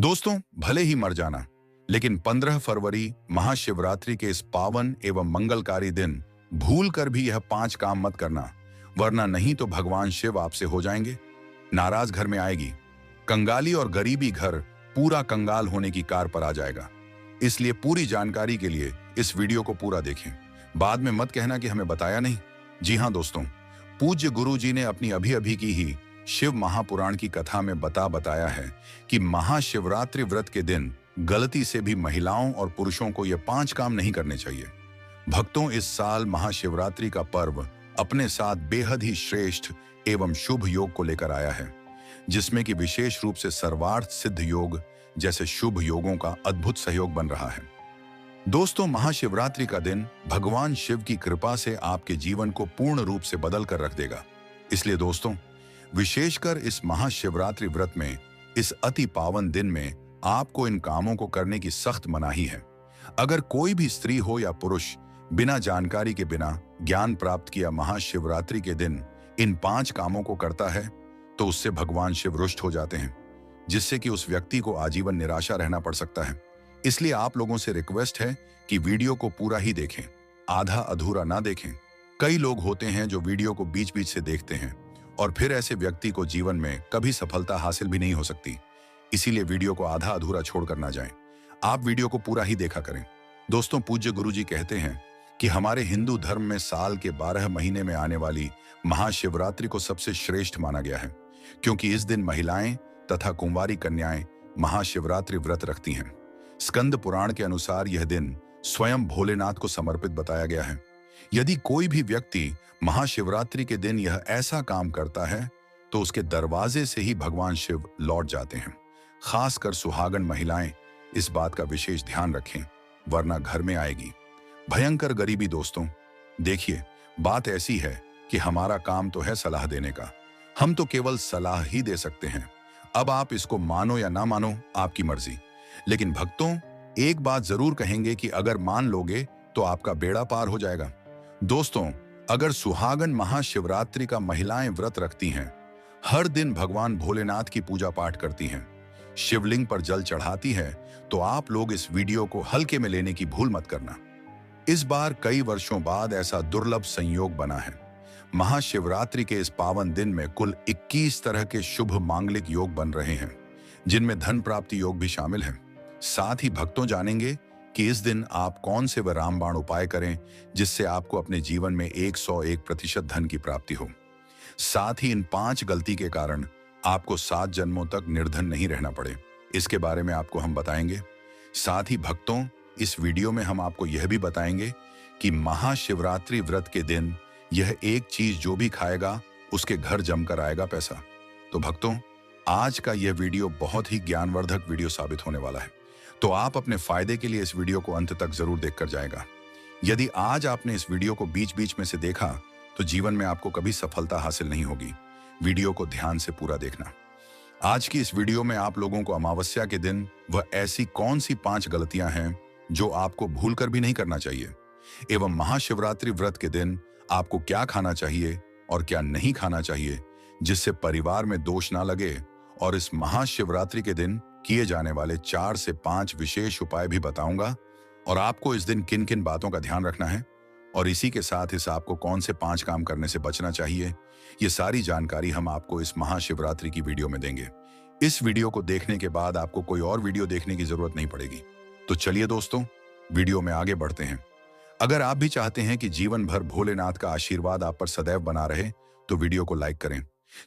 दोस्तों, भले ही मर जाना, लेकिन 15 फरवरी महाशिवरात्रि के इस पावन एवं मंगलकारी दिन भूल कर भी यह 5 काम मत करना, वरना नहीं तो भगवान शिव आपसे हो जाएंगे। नाराज घर में आएगी, कंगाली और गरीबी घर पूरा कंगाल होने की कार पर आ जाएगा। इसलिए पूरी जानकारी के लिए इस वीडियो को पूरा देखें। बाद में मत कहना कि हमें बताया नहीं। जी हाँ दोस्तों, पूज्य गुरु जी ने अपनी अभी अभी की ही शिव महापुराण की कथा में बताया है कि महाशिवरात्रि व्रत के दिन गलती से भी महिलाओं और पुरुषों को ये 5 काम नहीं करने चाहिए। भक्तों, इस साल महाशिवरात्रि का पर्व अपने साथ बेहद ही श्रेष्ठ एवं शुभ योग को लेकर आया है, जिसमें कि विशेष रूप से सर्वार्थ सिद्ध योग जैसे शुभ योगों का अद्भुत सहयोग बन रहा है। दोस्तों, महाशिवरात्रि का दिन भगवान शिव की कृपा से आपके जीवन को पूर्ण रूप से बदल कर रख देगा। इसलिए दोस्तों, विशेषकर इस महाशिवरात्रि व्रत में इस अति पावन दिन में आपको इन कामों को करने की सख्त मनाही है। अगर कोई भी स्त्री हो या पुरुष बिना जानकारी के बिना ज्ञान प्राप्त किया महाशिवरात्रि के दिन इन 5 कामों को करता है तो उससे भगवान शिव रुष्ट हो जाते हैं, जिससे कि उस व्यक्ति को आजीवन निराशा रहना पड़ सकता है। इसलिए आप लोगों से रिक्वेस्ट है कि वीडियो को पूरा ही देखें, आधा अधूरा ना देखें। कई लोग होते हैं जो वीडियो को बीच बीच से देखते हैं और फिर ऐसे व्यक्ति को जीवन में कभी सफलता हासिल भी नहीं हो सकती। इसीलिए वीडियो को आधा अधूरा छोड़कर ना जाएं। आप वीडियो को पूरा ही देखा करें। दोस्तों, पूज्य गुरु जी कहते हैं कि हमारे हिंदू धर्म में साल के 12 महीने में आने वाली महाशिवरात्रि को सबसे श्रेष्ठ माना गया है, क्योंकि इस दिन महिलाएं तथा कुंवारी कन्याएं महाशिवरात्रि व्रत रखती हैं। स्कंद पुराण के अनुसार यह दिन स्वयं भोलेनाथ को समर्पित बताया गया है। यदि कोई भी व्यक्ति महाशिवरात्रि के दिन यह ऐसा काम करता है तो उसके दरवाजे से ही भगवान शिव लौट जाते हैं। खासकर सुहागन महिलाएं इस बात का विशेष ध्यान रखें, वरना घर में आएगी भयंकर गरीबी। दोस्तों देखिए, बात ऐसी है कि हमारा काम तो है सलाह देने का, हम तो केवल सलाह ही दे सकते हैं। अब आप इसको मानो या ना मानो, आपकी मर्जी। लेकिन भक्तों, एक बात जरूर कहेंगे कि अगर मान लोगे तो आपका बेड़ा पार हो जाएगा। दोस्तों, अगर सुहागन महाशिवरात्रि का महिलाएं व्रत रखती हैं, हर दिन भगवान भोलेनाथ की पूजा पाठ करती हैं, शिवलिंग पर जल चढ़ाती है, तो आप लोग इस वीडियो को हल्के में लेने की भूल मत करना। इस बार कई वर्षों बाद ऐसा दुर्लभ संयोग बना है। महाशिवरात्रि के इस पावन दिन में कुल 21 तरह के शुभ मांगलिक योग बन रहे हैं, जिनमें धन प्राप्ति योग भी शामिल है। साथ ही भक्तों जानेंगे कि इस दिन आप कौन से व रामबाण उपाय करें जिससे आपको अपने जीवन में 101% धन की प्राप्ति हो। साथ ही इन 5 गलती के कारण आपको 7 जन्मों तक निर्धन नहीं रहना पड़े, इसके बारे में आपको हम बताएंगे। साथ ही भक्तों, इस वीडियो में हम आपको यह भी बताएंगे कि महाशिवरात्रि व्रत के दिन यह एक चीज जो भी खाएगा उसके घर जमकर आएगा पैसा। तो भक्तों, आज का यह वीडियो बहुत ही ज्ञानवर्धक वीडियो साबित होने वाला है, तो आप अपने फायदे के लिए इस वीडियो को अंत तक जरूर देखकर जाएगा। यदि आज आपने इस वीडियो को बीच बीच में से देखा तो जीवन में आपको कभी सफलता हासिल नहीं होगी। वीडियो को ध्यान से पूरा देखना। आज की इस वीडियो में आप लोगों को अमावस्या के दिन वह ऐसी कौन सी 5 गलतियां हैं जो आपको भूल कर भी नहीं करना चाहिए, एवं महाशिवरात्रि व्रत के दिन आपको क्या खाना चाहिए और क्या नहीं खाना चाहिए जिससे परिवार में दोष ना लगे, और इस महाशिवरात्रि के दिन किए जाने वाले 4 से 5 विशेष उपाय भी बताऊंगा, और आपको इस दिन किन किन बातों का ध्यान रखना है और इसी के साथ इस आपको कौन से 5 काम करने से बचना चाहिए। ये सारी जानकारी हम आपको इस महाशिवरात्रि की वीडियो में देंगे। इस वीडियो को देखने के बाद आपको कोई और वीडियो देखने की जरूरत नहीं पड़ेगी। तो चलिए दोस्तों, वीडियो में आगे बढ़ते हैं। अगर आप भी चाहते हैं कि जीवन भर भोलेनाथ का आशीर्वाद आप पर सदैव बना रहे तो वीडियो को लाइक करें,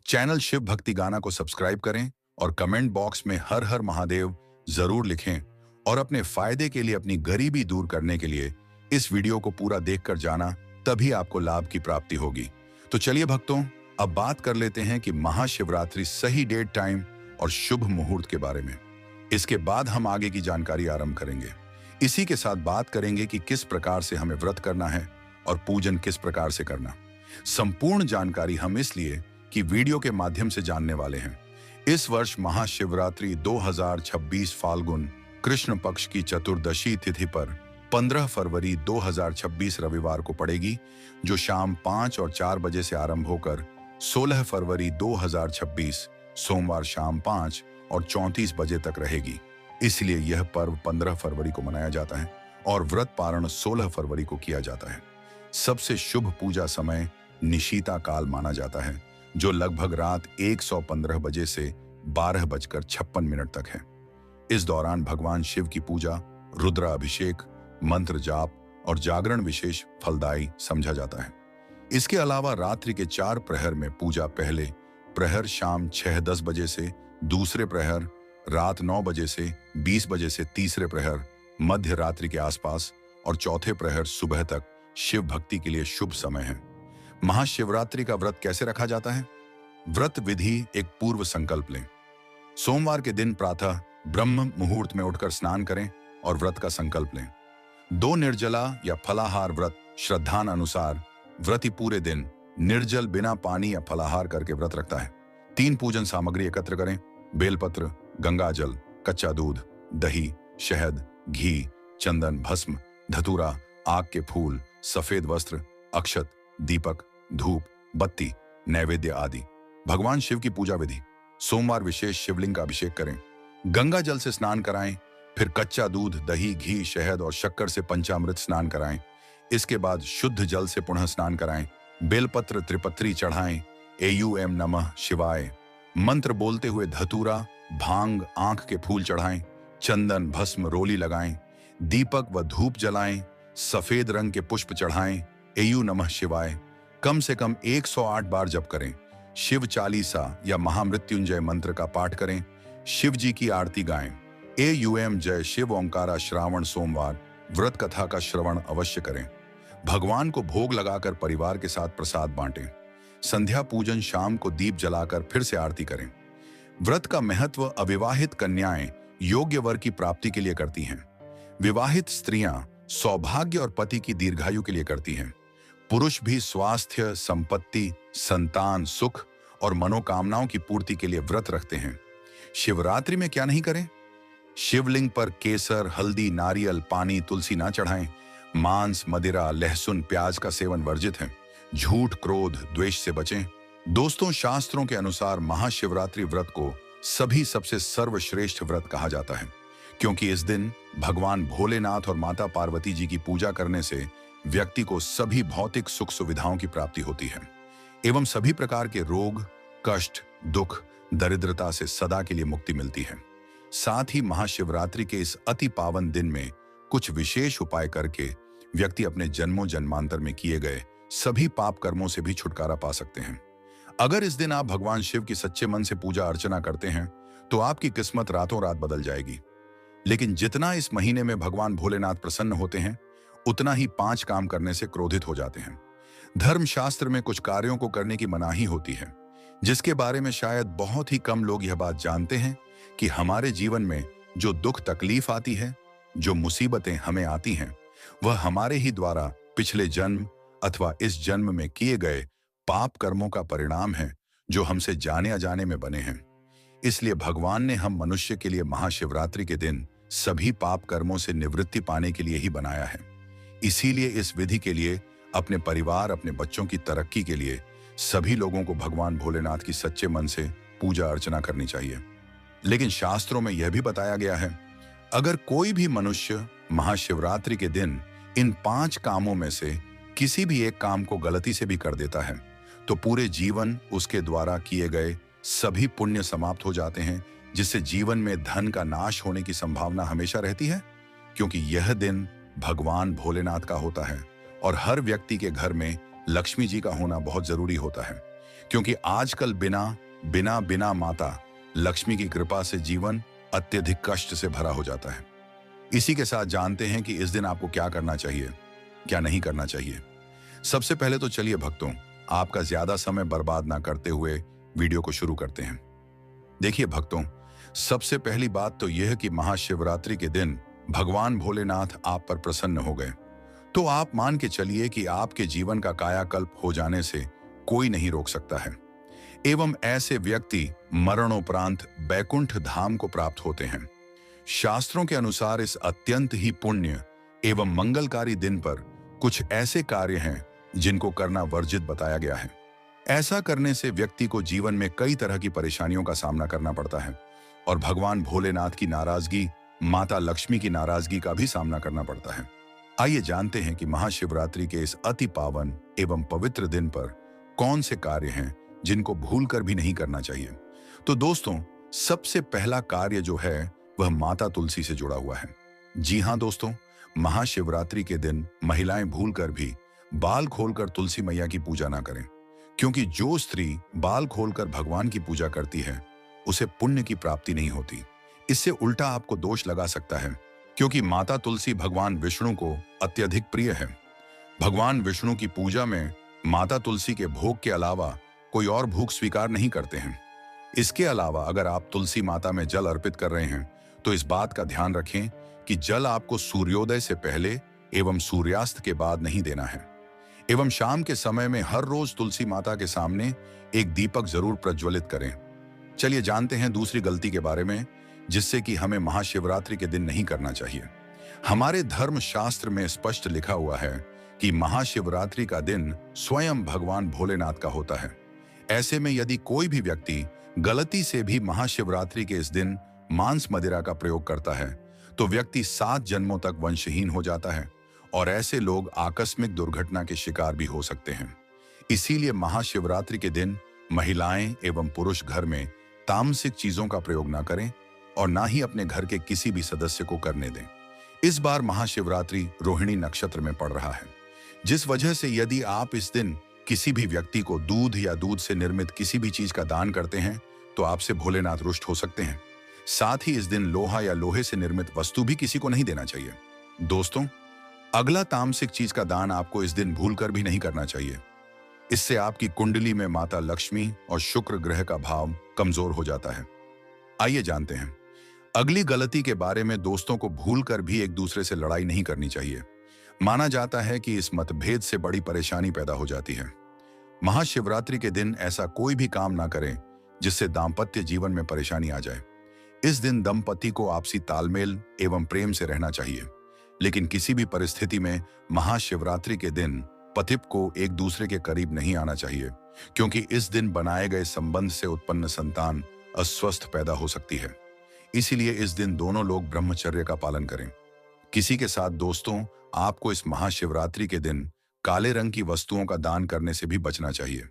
चैनल शिव भक्ति गाना को सब्सक्राइब करें और कमेंट बॉक्स में हर हर महादेव जरूर लिखें, और अपने फायदे के लिए, अपनी गरीबी दूर करने के लिए इस वीडियो को पूरा देखकर जाना, तभी आपको लाभ की प्राप्ति होगी। तो चलिए भक्तों, अब बात कर लेते हैं कि महाशिवरात्रि सही डेट, टाइम और शुभ मुहूर्त के बारे में। इसके बाद हम आगे की जानकारी आरंभ करेंगे। इसी के साथ बात करेंगे कि किस प्रकार से हमें व्रत करना है और पूजन किस प्रकार से करना। संपूर्ण जानकारी हम इसलिए कि वीडियो के माध्यम से जानने वाले हैं। इस वर्ष महाशिवरात्रि 2026 फाल्गुन कृष्ण पक्ष की चतुर्दशी तिथि पर 15 फरवरी 2026 रविवार को पड़ेगी, जो शाम 5 और 4 बजे से आरंभ होकर 16 फरवरी 2026 सोमवार शाम 5 और 34 बजे तक रहेगी। इसलिए यह पर्व 15 फरवरी को मनाया जाता है और व्रत पारण 16 फरवरी को किया जाता है। सबसे शुभ पूजा समय निशीता काल माना जाता है, जो लगभग रात 1:15 बजे से 12:56 तक है। इस दौरान भगवान शिव की पूजा, रुद्राभिषेक, मंत्र जाप और जागरण विशेष फलदायी समझा जाता है। इसके अलावा रात्रि के 4 प्रहर में पूजा, पहले प्रहर शाम 6:10 बजे से, दूसरे प्रहर रात 9 बजे से 20 बजे से, तीसरे प्रहर मध्य रात्रि के आसपास और चौथे प्रहर सुबह तक शिव भक्ति के लिए शुभ समय है। महाशिवरात्रि का व्रत कैसे रखा जाता है? व्रत विधि: एक पूर्व संकल्प लें। सोमवार के दिन प्रातः ब्रह्म मुहूर्त में उठकर स्नान करें और व्रत का संकल्प लें। 2 निर्जला या फलाहार व्रत: श्रद्धान अनुसार व्रती पूरे दिन निर्जल बिना पानी या फलाहार करके व्रत रखता है। 3 पूजन सामग्री एकत्र करें: बेलपत्र, गंगाजल, कच्चा दूध, दही, शहद, घी, चंदन, भस्म, धतूरा, आग के फूल, सफेद वस्त्र, अक्षत, दीपक, धूप, बत्ती, नैवेद्य आदि। भगवान शिव की पूजा विधि: सोमवार विशेष शिवलिंग का अभिषेक करें, गंगा जल से स्नान कराएं, फिर कच्चा दूध, दही, घी, शहद और शक्कर से पंचामृत स्नान कराएं। इसके बाद शुद्ध जल से पुनः स्नान कराएं, बेलपत्र त्रिपत्री चढ़ाएं, एयूएम नमः शिवाय मंत्र बोलते हुए धतूरा, भांग, आंख के फूल चढ़ाएं, चंदन, भस्म, रोली लगाएं, दीपक व धूप जलाएं, सफेद रंग के पुष्प चढ़ाएं, एयू नमः शिवाय कम से कम 108 बार जप करें, शिव चालीसा या महामृत्युंजय मंत्र का पाठ करें, शिव जी की आरती गाएं, एयूएम जय शिव ओंकारा श्रावण सोमवार व्रत कथा का श्रवण अवश्य करें। भगवान को भोग लगाकर परिवार के साथ प्रसाद बांटें। संध्या पूजन शाम को दीप जलाकर फिर से आरती करें। व्रत का महत्व: अविवाहित कन्याएं योग्य वर की प्राप्ति के लिए करती हैं। विवाहित स्त्रियां सौभाग्य और पति की दीर्घायु के लिए करती हैं। पुरुष भी स्वास्थ्य, संपत्ति, संतान, सुख और मनोकामनाओं की पूर्ति के लिए व्रत रखते हैं। शिवरात्रि में क्या नहीं करें? शिवलिंग पर केसर, हल्दी, नारियल, पानी, तुलसी ना चढ़ाएं। मांस, मदिरा, लहसुन, प्याज का सेवन वर्जित है। झूठ, क्रोध, द्वेष से बचें। दोस्तों, शास्त्रों के अनुसार महाशिवरात्रि व्रत को सभी सबसे सर्वश्रेष्ठ व्रत कहा जाता है, क्योंकि इस दिन भगवान भोलेनाथ और माता पार्वती जी की पूजा करने से व्यक्ति को सभी भौतिक सुख सुविधाओं की प्राप्ति होती है एवं सभी प्रकार के रोग, कष्ट, दुख, दरिद्रता से सदा के लिए मुक्ति मिलती है। साथ ही महाशिवरात्रि के इस अति पावन दिन में कुछ विशेष उपाय करके व्यक्ति अपने जन्मों जन्मांतर में किए गए सभी पाप कर्मों से भी छुटकारा पा सकते हैं। अगर इस दिन आप भगवान शिव की सच्चे मन से पूजा अर्चना करते हैं तो आपकी किस्मत रातों रात बदल जाएगी। लेकिन जितना इस महीने में भगवान भोलेनाथ प्रसन्न होते हैं, उतना ही 5 काम करने से क्रोधित हो जाते हैं। धर्मशास्त्र में कुछ कार्यों को करने की मनाही होती है, जिसके बारे में शायद बहुत ही कम लोग यह बात जानते हैं कि हमारे जीवन में जो दुख तकलीफ आती है, जो मुसीबतें हमें आती हैं, वह हमारे ही द्वारा पिछले जन्म अथवा इस जन्म में किए गए पाप कर्मों का परिणाम है, जो हमसे जाने अजाने में बने हैं। इसलिए भगवान ने हम मनुष्य के लिए महाशिवरात्रि के दिन सभी पाप कर्मों से निवृत्ति पाने के लिए ही बनाया है। इसीलिए इस विधि के लिए अपने परिवार, अपने बच्चों की तरक्की के लिए सभी लोगों को भगवान भोलेनाथ की सच्चे मन से पूजा अर्चना करनी चाहिए। लेकिन शास्त्रों में यह भी बताया गया है, अगर कोई भी मनुष्य महाशिवरात्रि के दिन इन 5 कामों में से किसी भी एक काम को गलती से भी कर देता है, तो पूरे जीवन उसके द्वारा किए गए सभी पुण्य समाप्त हो जाते हैं, जिससे जीवन में धन का नाश होने की संभावना हमेशा रहती है, क्योंकि यह दिन भगवान भोलेनाथ का होता है और हर व्यक्ति के घर में लक्ष्मी जी का होना बहुत जरूरी होता है, क्योंकि आजकल बिना माता लक्ष्मी की कृपा से जीवन अत्यधिक कष्ट से भरा हो जाता है। इसी के साथ जानते हैं कि इस दिन आपको क्या करना चाहिए, क्या नहीं करना चाहिए। सबसे पहले तो चलिए भक्तों, आपका ज्यादा समय बर्बाद ना करते हुए वीडियो को शुरू करते हैं। देखिए भक्तों, सबसे पहली बात तो यह कि महाशिवरात्रि के दिन भगवान भोलेनाथ आप पर प्रसन्न हो गए, तो आप मान के चलिए कि आपके जीवन का कायाकल्प हो जाने से कोई नहीं रोक सकता है एवं ऐसे व्यक्ति मरणोपरांत बैकुंठ धाम को प्राप्त होते हैं। शास्त्रों के अनुसार इस अत्यंत ही पुण्य एवं मंगलकारी दिन पर कुछ ऐसे कार्य हैं जिनको करना वर्जित बताया गया है। ऐसा करने से व्यक्ति को जीवन में कई तरह की परेशानियों का सामना करना पड़ता है। और भगवान भोलेनाथ की नाराजगी, माता लक्ष्मी की नाराजगी का भी सामना करना पड़ता है। आइए जानते हैं कि महाशिवरात्रि के इस अति पावन एवं पवित्र दिन पर कौन से कार्य हैं जिनको भूलकर भी नहीं करना चाहिए। तो दोस्तों, सबसे पहला कार्य जो है वह माता तुलसी से जुड़ा हुआ है। जी हाँ दोस्तों, महाशिवरात्रि के दिन महिलाएं भूलकर भी बाल खोलकर तुलसी मैया की पूजा ना करें, क्योंकि जो स्त्री बाल खोलकर भगवान की पूजा करती है उसे पुण्य की प्राप्ति नहीं होती। इससे उल्टा आपको दोष लगा सकता है, क्योंकि माता तुलसी भगवान विष्णु को अत्यधिक प्रिय है। भगवान विष्णु की पूजा में माता तुलसी के भोग के अलावा कोई और भोग स्वीकार नहीं करते हैं। इसके अलावा अगर आप तुलसी माता में जल अर्पित कर रहे हैं तो इस बात का ध्यान रखें कि जल आपको सूर्योदय से पहले एवं सूर्यास्त के बाद नहीं देना है। एवं शाम के समय में हर रोज तुलसी माता के सामने एक दीपक जरूर प्रज्वलित करें। चलिए जानते हैं दूसरी गलती के बारे में, जिससे कि हमें महाशिवरात्रि के दिन नहीं करना चाहिए। हमारे धर्म शास्त्र में स्पष्ट लिखा हुआ है कि महाशिवरात्रि का दिन स्वयं भगवान भोलेनाथ का होता है। ऐसे में यदि कोई भी व्यक्ति गलती से भी महाशिवरात्रि के इस दिन मांस मदिरा का प्रयोग करता है तो व्यक्ति 7 जन्मों तक वंशहीन हो जाता है और ऐसे लोग आकस्मिक दुर्घटना के शिकार भी हो सकते हैं। इसीलिए महाशिवरात्रि के दिन महिलाएं एवं पुरुष घर में तामसिक चीजों का प्रयोग ना करें और ना ही अपने घर के किसी भी सदस्य को करने दें। इस बार महाशिवरात्रि रोहिणी नक्षत्र में पड़ रहा है, जिस वजह से यदि आप इस दिन किसी भी व्यक्ति को दूध या दूध से निर्मित किसी भी चीज का दान करते हैं तो आपसे भोलेनाथ रुष्ट हो सकते हैं। साथ ही इस दिन लोहा या लोहे से निर्मित वस्तु भी किसी को नहीं देना चाहिए। दोस्तों, अगला तामसिक चीज का दान आपको इस दिन भूलकर भी नहीं करना चाहिए। इससे आपकी कुंडली में माता लक्ष्मी और शुक्र ग्रह का भाव कमजोर हो जाता है। आइए जानते हैं अगली गलती के बारे में। दोस्तों को भूलकर भी एक दूसरे से लड़ाई नहीं करनी चाहिए। माना जाता है कि इस मतभेद से बड़ी परेशानी पैदा हो जाती है। महाशिवरात्रि के दिन ऐसा कोई भी काम ना करें जिससे दाम्पत्य जीवन में परेशानी आ जाए। इस दिन दंपति को आपसी तालमेल एवं प्रेम से रहना चाहिए, लेकिन किसी भी परिस्थिति में महाशिवरात्रि के दिन पति को एक दूसरे के करीब नहीं आना चाहिए, क्योंकि इस दिन बनाए गए संबंध से उत्पन्न संतान अस्वस्थ पैदा हो सकती है। इसीलिए इस दिन दोनों लोग ब्रह्मचर्य का पालन करें। किसी के साथ दोस्तों, आपको इस महाशिवरात्रि के दिन काले रंग की वस्तुओं का दान करने से भी बचना चाहिए।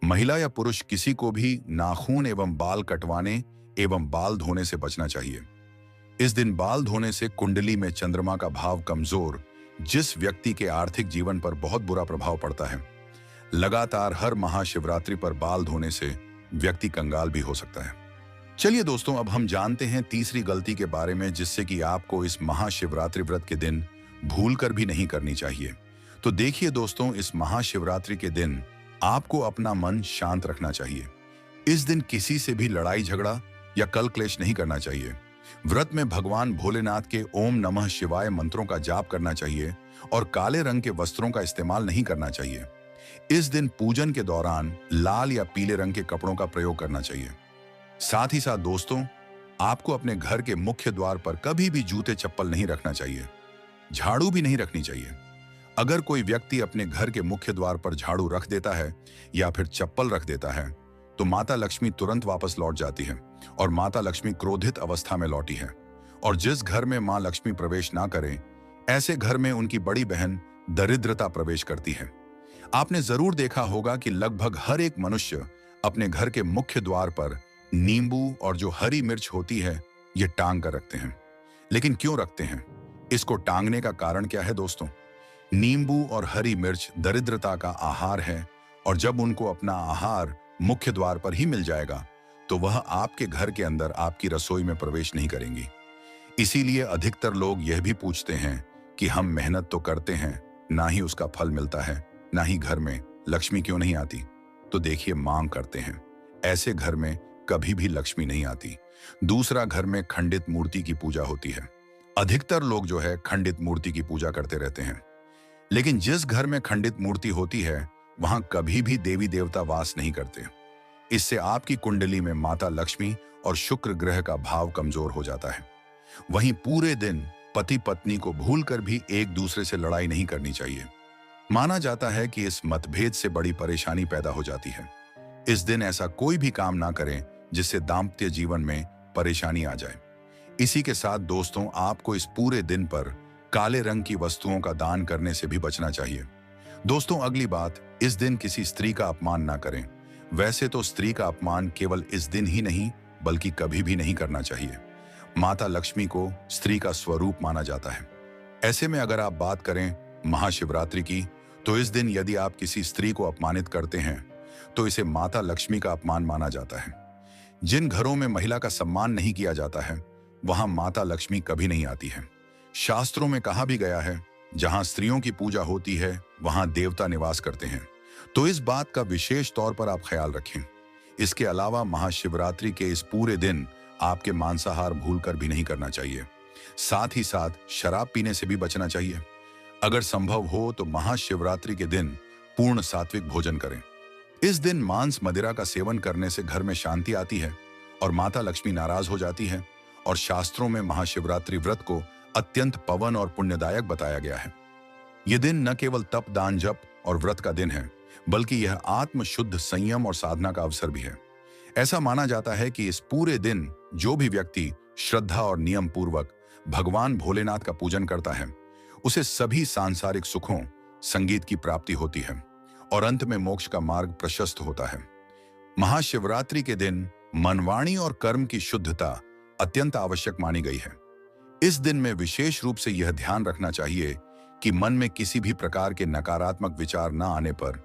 महिला या पुरुष किसी को भी नाखून एवं बाल कटवाने एवं बाल धोने से बचना चाहिए। इस दिन बाल धोने से कुंडली में चंद्रमा का भाव कमजोर, जिस व्यक्ति के आर्थिक जीवन पर बहुत बुरा प्रभाव पड़ता है। लगातार हर महाशिवरात्रि पर बाल धोने से व्यक्ति कंगाल भी हो सकता है। चलिए दोस्तों, अब हम जानते हैं तीसरी गलती के बारे में, जिससे कि आपको इस महाशिवरात्रि व्रत के दिन भूलकर भी नहीं करनी चाहिए। तो देखिए दोस्तों, इस महाशिवरात्रि के दिन आपको अपना मन शांत रखना चाहिए। इस दिन किसी से भी लड़ाई झगड़ा या कल क्लेश नहीं करना चाहिए। व्रत में भगवान भोलेनाथ के ओम नमः शिवाय मंत्रों का जाप करना चाहिए और काले रंग के वस्त्रों का इस्तेमाल नहीं करना चाहिए। इस दिन पूजन के दौरान लाल या पीले रंग के कपड़ों का प्रयोग करना चाहिए। साथ ही साथ दोस्तों, आपको अपने घर के मुख्य द्वार पर कभी भी जूते चप्पल नहीं रखना चाहिए। झाड़ू भी नहीं रखनी चाहिए। अगर कोई व्यक्ति अपने घर के मुख्य द्वार पर झाड़ू रख देता है या फिर चप्पल रख देता है तो माता लक्ष्मी तुरंत वापस लौट जाती है और माता लक्ष्मी क्रोधित अवस्था में लौटी है। और जिस घर में मां लक्ष्मी प्रवेश ना करें, ऐसे घर में उनकी बड़ी बहन दरिद्रता प्रवेश करती है। आपने जरूर देखा होगा कि लगभग हर एक मनुष्य अपने घर के मुख्य द्वार पर नींबू और जो हरी मिर्च होती है ये टांग कर रखते हैं। लेकिन क्यों रखते हैं? इसको टांगने का कारण क्या है दोस्तों? नींबू और हरी मिर्च दरिद्रता का आहार है और जब उनको अपना आहार मुख्य द्वार पर ही मिल जाएगा तो वह आपके घर के अंदर आपकी रसोई में प्रवेश नहीं करेंगी। इसीलिए अधिकतर लोग यह भी पूछते हैं कि हम मेहनत तो करते हैं, ना ही उसका फल मिलता है, ना ही घर में लक्ष्मी क्यों नहीं आती? तो देखिए, मांग करते हैं। ऐसे घर में कभी भी लक्ष्मी नहीं आती। दूसरा, घर में खंडित मूर्ति की पूजा होती है। अधिकतर लोग जो है खंडित मूर्ति की पूजा करते रहते हैं, लेकिन जिस घर में खंडित मूर्ति होती है वहां कभी भी देवी देवता वास नहीं करते। इससे आपकी कुंडली में माता लक्ष्मी और शुक्र ग्रह का भाव कमजोर हो जाता है। वहीं पूरे दिन पति पत्नी को भूलकर भी एक दूसरे से लड़ाई नहीं करनी चाहिए। माना जाता है कि इस मतभेद से बड़ी परेशानी पैदा हो जाती है। इस दिन ऐसा कोई भी काम ना करें जिससे दाम्पत्य जीवन में परेशानी आ जाए। इसी के साथ दोस्तों, आपको इस पूरे दिन पर काले रंग की वस्तुओं का दान करने से भी बचना चाहिए। दोस्तों, अगली बात, इस दिन किसी स्त्री का अपमान ना करें। वैसे तो स्त्री का अपमान केवल इस दिन ही नहीं बल्कि कभी भी नहीं करना चाहिए। माता लक्ष्मी को स्त्री का स्वरूप माना जाता है। ऐसे में अगर आप बात करें महाशिवरात्रि की, तो इस दिन यदि आप किसी स्त्री को अपमानित करते हैं तो इसे माता लक्ष्मी का अपमान माना जाता है। जिन घरों में महिला का सम्मान नहीं किया जाता है वहां माता लक्ष्मी कभी नहीं आती है। शास्त्रों में कहा भी गया है, जहां स्त्रियों की पूजा होती है वहां देवता निवास करते हैं। तो इस बात का विशेष तौर पर आप ख्याल रखें। इसके अलावा महाशिवरात्रि के इस पूरे दिन आपके मांसाहार भूलकर भी नहीं करना चाहिए। साथ ही साथ शराब पीने से भी बचना चाहिए। अगर संभव हो तो महाशिवरात्रि के दिन पूर्ण सात्विक भोजन करें। इस दिन मांस मदिरा का सेवन करने से घर में शांति आती है और माता लक्ष्मी नाराज हो जाती है। और शास्त्रों में महाशिवरात्रि व्रत को अत्यंत पवन और पुण्यदायक बताया गया है। यह दिन न केवल तप, दान, जप और व्रत का दिन है, बल्कि यह आत्म शुद्ध संयम और साधना का अवसर भी है। ऐसा माना जाता है कि इस पूरे दिन जो भी व्यक्ति श्रद्धा और नियम पूर्वक भगवान भोलेनाथ का पूजन करता है, उसे सभी सांसारिक सुखों, संगीत की प्राप्ति होती है और अंत में मोक्ष का मार्ग प्रशस्त होता है। महाशिवरात्रि के दिन मनवाणी और कर्म की शुद्धता अत्यंत आवश्यक मानी गई है। इस दिन में विशेष रूप से यह ध्यान रखना चाहिए कि मन में किसी भी प्रकार के नकारात्मक विचार न आने पर,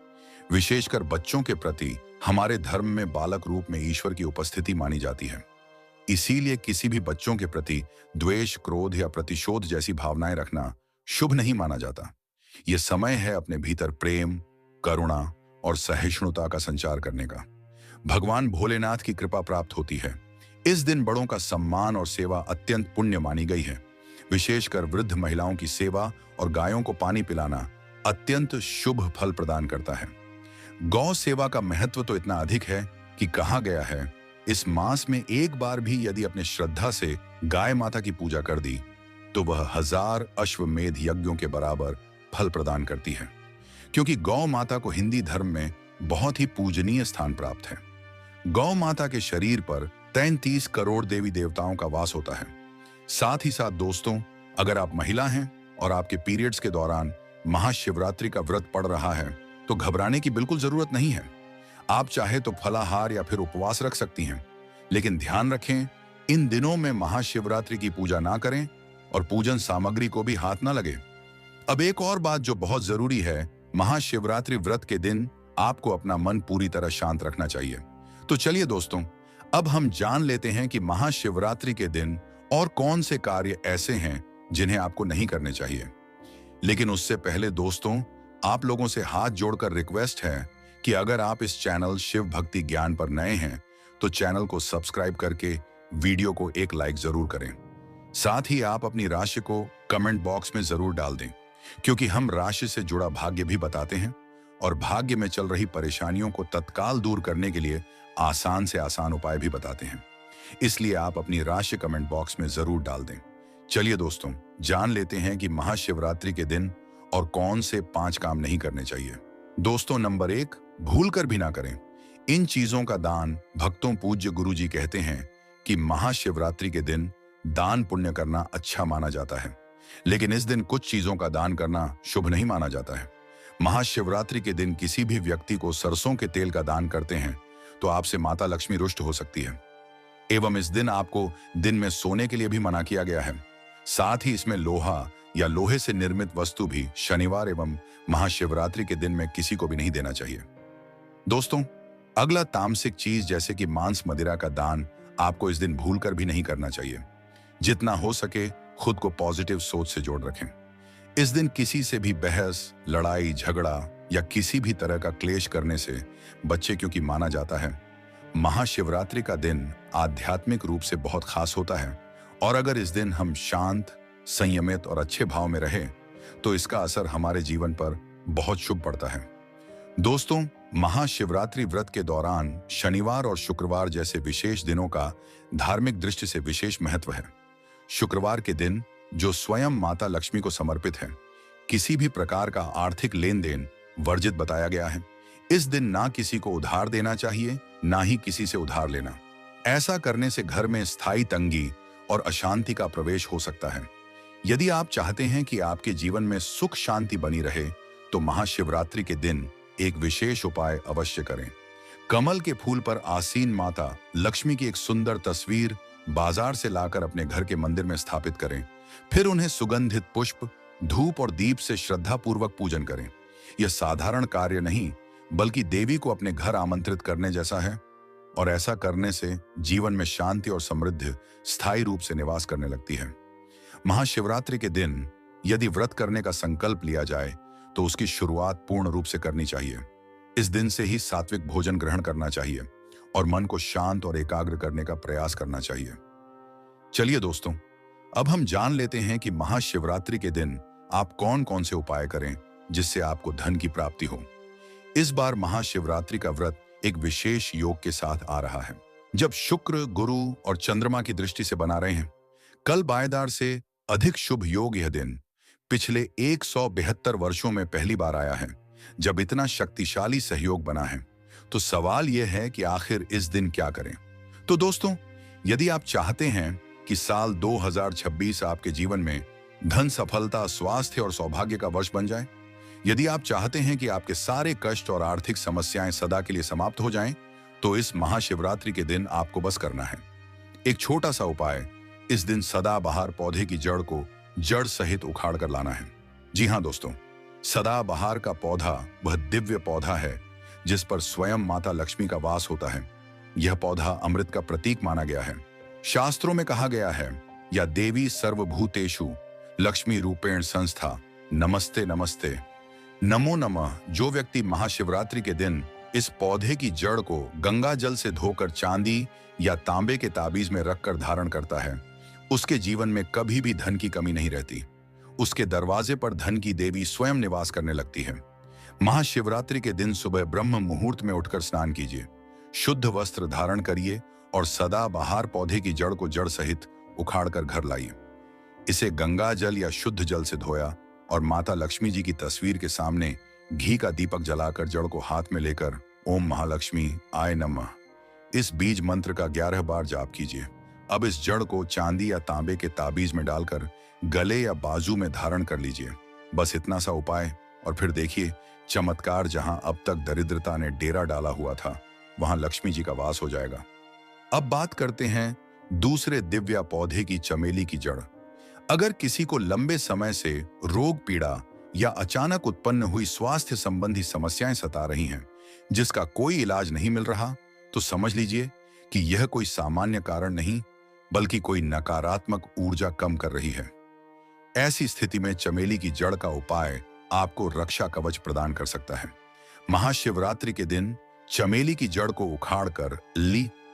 विशेषकर बच्चों के प्रति हमारे धर्म में बालक रूप में ईश्वर की उपस्थिति मानी जाती है। इसीलिए किसी भी बच्चों के प्रति द्वेष, क्रोध या प्रतिशोध जैसी भावनाएं रखना शुभ नहीं माना जाता। यह समय है अपने भीतर प्रेम, करुणा और सहिष्णुता का संचार करने का। भगवान भोलेनाथ की कृपा प्राप्त होती है। इस दिन बड़ों का सम्मान और सेवा अत्यंत पुण्य मानी गई है। विशेषकर वृद्ध महिलाओं की सेवा और गायों को पानी पिलाना अत्यंत शुभ फल प्रदान करता है। गौ सेवा का महत्व तो इतना अधिक है कि कहा गया है, इस मास में एक बार भी यदि अपने श्रद्धा से गाय माता की पूजा कर दी तो वह 1000 अश्वमेध यज्ञों के बराबर फल प्रदान करती है। क्योंकि गौ माता को हिंदी धर्म में बहुत ही पूजनीय स्थान प्राप्त है। गौ माता के शरीर पर 33 करोड़ देवी देवताओं का वास होता है। साथ ही साथ दोस्तों, अगर आप महिला हैं और आपके पीरियड्स के दौरान महाशिवरात्रि का व्रत पड़ रहा है तो घबराने की बिल्कुल जरूरत नहीं है। आप चाहे तो फलाहार या फिर उपवास रख सकती हैं, लेकिन ध्यान रखें, इन दिनों में महाशिवरात्रि की पूजा ना करें और पूजन सामग्री को भी हाथ ना लगे। अब एक और बात जो बहुत जरूरी है, महाशिवरात्रि व्रत के दिन आपको अपना मन पूरी तरह शांत रखना चाहिए। तो चलिए दोस्तों, अब हम जान लेते हैं कि महाशिवरात्रि के दिन और कौन से कार्य ऐसे हैं जिन्हें आपको नहीं करने चाहिए। लेकिन उससे पहले दोस्तों, आप लोगों से हाथ जोड़कर रिक्वेस्ट है कि अगर आप इस चैनल शिव भक्ति ज्ञान पर नए हैं तो चैनल को सब्सक्राइब करके वीडियो को एक लाइक जरूर करें। साथ ही आप अपनी राशि को कमेंट बॉक्स में जरूर डाल दें, क्योंकि हम राशि से जुड़ा भाग्य भी बताते हैं और भाग्य में चल रही परेशानियों को तत्काल दूर करने के लिए आसान से आसान उपाय भी बताते हैं। इसलिए आप अपनी राशि कमेंट बॉक्स में जरूर डाल दें। चलिए दोस्तों, जान लेते हैं कि महाशिवरात्रि के दिन और कौन से 5 काम नहीं करने चाहिए। दोस्तों, नंबर 1, भूलकर भी ना करें। इन चीजों का दान भक्तों पूज्य गुरुजी कहते हैं कि महाशिवरात्रि के दिन दान पुण्य करना अच्छा माना जाता है, लेकिन इस दिन कुछ चीजों का दान करना शुभ नहीं माना जाता है। महाशिवरात्रि के दिन किसी भी व्यक्ति को सरसों के तेल का दान करते हैं तो आपसे माता लक्ष्मी रुष्ट हो सकती है। एवं इस दिन आपको दिन में सोने के लिए भी मना किया गया है। साथ ही इसमें लोहा या लोहे से निर्मित वस्तु भी शनिवार एवं महाशिवरात्रि के दिन में किसी को भी नहीं देना चाहिए। दोस्तों, अगला तामसिक चीज जैसे कि मांस मदिरा का दान आपको इस दिन भूलकर भी नहीं करना चाहिए। जितना हो सके खुद को पॉजिटिव सोच से जोड़ रखें। इस दिन किसी से भी बहस, लड़ाई, झगड़ा या किसी भी तरह का क्लेश करने से बच्चे, क्योंकि माना जाता है महाशिवरात्रि का दिन आध्यात्मिक रूप से बहुत खास होता है और अगर इस दिन हम शांत, संयमित और अच्छे भाव में रहें तो इसका असर हमारे जीवन पर बहुत शुभ पड़ता है। दोस्तों, महाशिवरात्रि व्रत के दौरान शनिवार और शुक्रवार जैसे विशेष दिनों का धार्मिक दृष्टि से विशेष महत्व है। शुक्रवार के दिन, जो स्वयं माता लक्ष्मी को समर्पित है, किसी भी प्रकार का आर्थिक लेन देन वर्जित बताया गया है। इस दिन ना किसी को उधार देना चाहिए, ना ही किसी से उधार लेना। ऐसा करने से घर में स्थायी तंगी और अशांति का प्रवेश हो सकता है। यदि आप चाहते हैं कि आपके जीवन में सुख शांति बनी रहे, तो महाशिवरात्रि के दिन एक विशेष उपाय अवश्य करें। कमल के फूल पर आसीन माता लक्ष्मी की एक सुंदर तस्वीर बाजार से लाकर अपने घर के मंदिर में स्थापित करें। फिर उन्हें सुगंधित पुष्प, धूप और दीप से श्रद्धापूर्वक पूजन करें। यह साधारण कार्य नहीं, बल्कि देवी को अपने घर आमंत्रित करने जैसा है, और ऐसा करने से जीवन में शांति और समृद्धि स्थायी रूप से निवास करने लगती है। महाशिवरात्रि के दिन यदि व्रत करने का संकल्प लिया जाए, तो उसकी शुरुआत पूर्ण रूप से करनी चाहिए। इस दिन से ही सात्विक भोजन ग्रहण करना चाहिए और मन को शांत और एकाग्र करने का प्रयास करना चाहिए। चलिए दोस्तों, अब हम जान लेते हैं कि महाशिवरात्रि के दिन आप कौन कौन से उपाय करें जिससे आपको धन की प्राप्ति हो। इस बार महाशिवरात्रि का व्रत एक विशेष योग के साथ आ रहा है, जब शुक्र, गुरु और चंद्रमा की दृष्टि से बना रहे हैं। कल बायदार से अधिक शुभ योग यह दिन पिछले 172 वर्षों में पहली बार आया है, जब इतना शक्तिशाली सहयोग बना है। तो सवाल यह है कि आखिर इस दिन क्या करें। तो दोस्तों, यदि आप चाहते हैं कि साल 2026 आपके जीवन में धन, सफलता, स्वास्थ्य और सौभाग्य का वर्ष बन जाए, यदि आप चाहते हैं कि आपके सारे कष्ट और आर्थिक समस्याएं सदा के लिए समाप्त हो जाएं, तो इस महाशिवरात्रि के दिन आपको बस करना है एक छोटा सा उपाय। इस दिन सदाबहार पौधे की जड़ को जड़ सहित उखाड़ कर लाना है। जी हाँ दोस्तों, सदाबहार का पौधा वह दिव्य पौधा है जिस पर स्वयं माता लक्ष्मी का वास होता है। यह पौधा अमृत का प्रतीक माना गया है। शास्त्रों में कहा गया है, या देवी सर्वभूतेषु लक्ष्मी रूपेण संस्था, नमस्ते नमस्ते, नमो नमः। जो व्यक्ति महाशिवरात्रि के दिन इस पौधे की जड़ को गंगा जल से धोकर चांदी या तांबे के ताबीज में रखकर धारण करता है, उसके जीवन में कभी भी धन की कमी नहीं रहती। उसके दरवाजे पर धन की देवी स्वयं निवास करने लगती है। महाशिवरात्रि के दिन सुबह ब्रह्म मुहूर्त में उठकर स्नान कीजिए, शुद्ध वस्त्र धारण करिए और सदाबहार पौधे की जड़ को जड़ सहित उखाड़कर घर लाइए। इसे गंगा जल या शुद्ध जल से धोया और माता लक्ष्मी जी की तस्वीर के सामने घी का दीपक जलाकर जड़ को हाथ में लेकर ओम महालक्ष्मी आय नमः इस बीज मंत्र का 11 बार जाप कीजिए। अब इस जड़ को चांदी या तांबे के ताबीज में डालकर गले या बाजू में धारण कर लीजिए। बस इतना सा उपाय, और फिर देखिए चमत्कार। जहां अब तक दरिद्रता ने डेरा डाला हुआ था, वहां लक्ष्मी जी का वास हो जाएगा। अब बात करते हैं दूसरे दिव्या पौधे की, चमेली की जड़। अगर किसी को लंबे समय से रोग, पीड़ा या अचानक उत्पन्न हुई स्वास्थ्य संबंधी समस्याएं सता रही हैं, जिसका कोई इलाज नहीं मिल रहा, तो समझ लीजिए कि यह कोई सामान्य कारण नहीं, बल्कि कोई नकारात्मक ऊर्जा कम कर रही है। ऐसी स्थिति में चमेली की जड़ का उपाय आपको रक्षा कवच प्रदान कर सकता है। महाशिवरात्रि के दिन चमेली की जड़ को उखाड़कर ली